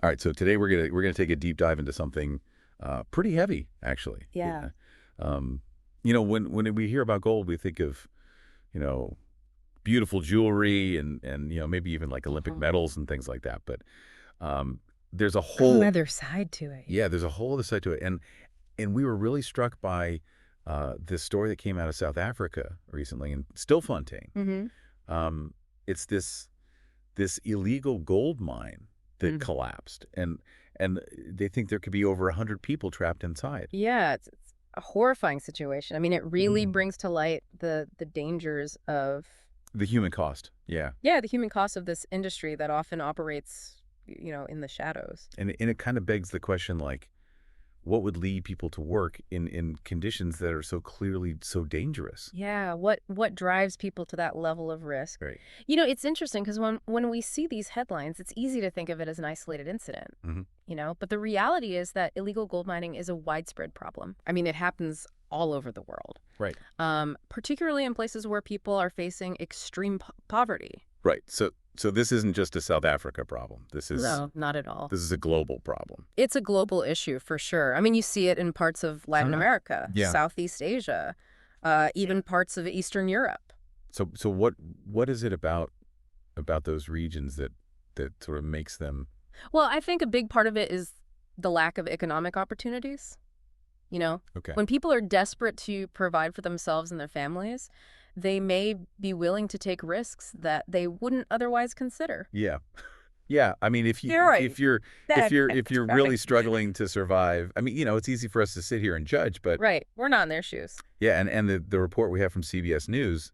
All right, so today we're gonna take a deep dive into something pretty heavy, actually. Yeah. When we hear about gold, we think of, you know, beautiful jewelry and maybe even like Olympic Mhm. medals and things like that. But there's a Whole whole other side to it. yeah, there's a whole other side to it, and we were really struck by this story that came out of South Africa recently in Stilfontein. Mm-hmm. Um, it's this illegal gold mine that Mm. collapsed, and they think there could be over 100 people trapped inside. Yeah, it's a horrifying situation. I mean, it really Mm. brings to light the dangers of, The human cost, yeah. yeah, the human cost of this industry that often operates, in the shadows. And it kind of begs the question, like, what would lead people to work in conditions that are so clearly so dangerous? Yeah, what drives people to that level of risk? Right. It's interesting because when we see these headlines, it's easy to think of it as an isolated incident. Hmm. But the reality is that illegal gold mining is a widespread problem. I mean, it happens all over the world, Right. particularly in places where people are facing extreme poverty. Right. So this isn't just a South Africa problem. No, not at all. This is a global problem. It's a global issue for sure. I mean, you see it in parts of Latin America, Yeah. Southeast Asia, even parts of Eastern Europe. So what is it about those regions that sort of makes them Well, I think a big part of it is the lack of economic opportunities. okay? When people are desperate to provide for themselves and their families, they may be willing to take risks that they wouldn't otherwise consider. Yeah. Yeah, I mean, if you You're right. if you're That's if you're right. really struggling to survive, I mean, it's easy for us to sit here and judge, but Right. We're not in their shoes. yeah, and the report we have from CBS News,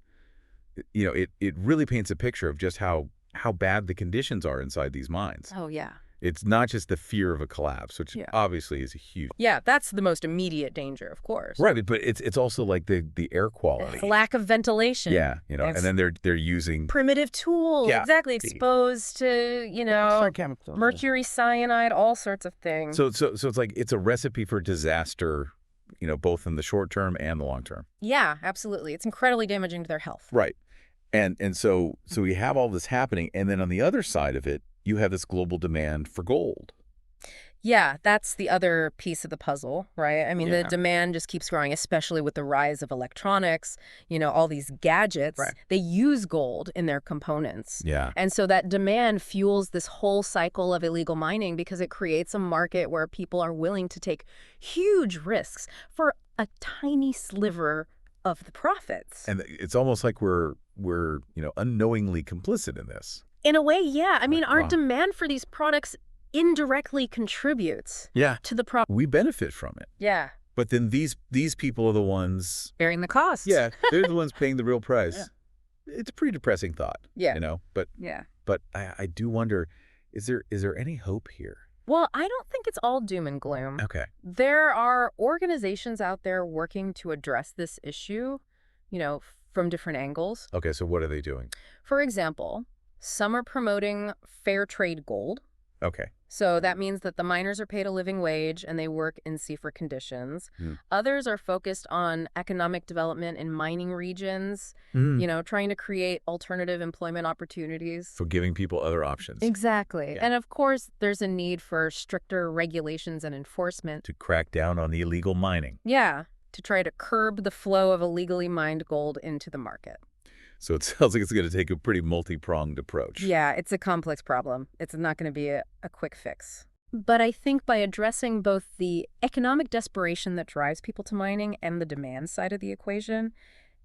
it really paints a picture of just how bad the conditions are inside these mines. Oh, yeah. It's not just the fear of a collapse, which Yeah. obviously is a huge Yeah, that's the most immediate danger, of course. right, but it's also like the air quality. Lack of ventilation. Yeah, and then they're using Primitive tools. Yeah. Exactly. Exposed to, Chemicals. mercury cyanide, all sorts of things. so it's like it's a recipe for disaster, both in the short term and the long term. Yeah, absolutely. It's incredibly damaging to their health. Right. And so we have all this happening, and then on the other side of it, you have this global demand for gold. Yeah, that's the other piece of the puzzle, right? I mean, the Yeah. demand just keeps growing, especially with the rise of electronics, all these gadgets. Right. They use gold in their components. Yeah. And so that demand fuels this whole cycle of illegal mining because it creates a market where people are willing to take huge risks for a tiny sliver of the profits. And it's almost like we're unknowingly complicit in this. In a way, yeah. I mean, Like, our wow. demand for these products indirectly contributes Yeah. to the problem. We benefit from it. Yeah. But then these people are the ones, Bearing the costs. yeah, they're the ones paying the real price. Yeah. It's a pretty depressing thought, Yeah. but Yeah. I do wonder, is there any hope here? Well, I don't think it's all doom and gloom. Okay. There are organizations out there working to address this issue, from different angles. Okay, so what are they doing? For example, some are promoting fair trade gold. Okay. So that means that the miners are paid a living wage and they work in safer conditions. Hmm. Others are focused on economic development in mining regions, trying to create alternative employment opportunities. So giving people other options Exactly. Yeah. And of course, there's a need for stricter regulations and enforcement. to crack down on the illegal mining. Yeah, to try to curb the flow of illegally mined gold into the market. So it sounds like it's going to take a pretty multi-pronged approach. Yeah, it's a complex problem. It's not going to be a quick fix. But I think by addressing both the economic desperation that drives people to mining and the demand side of the equation,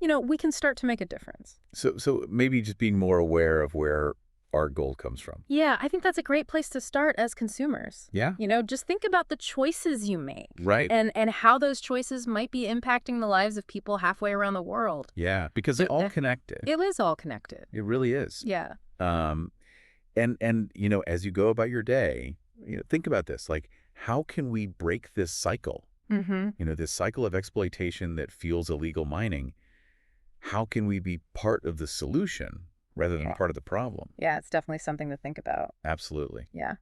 we can start to make a difference. So maybe just being more aware of where our gold comes from. Yeah, I think that's a great place to start as consumers. Yeah. Just think about the choices you make. Right. And how those choices might be impacting the lives of people halfway around the world. Yeah, because they're all connected. It is all connected. It really is. Yeah. And as you go about your day, think about this. Like, how can we break this cycle? Mm-hmm. This cycle of exploitation that fuels illegal mining. How can we be part of the solution rather than part of the problem? Yeah, it's definitely something to think about. Absolutely. Yeah.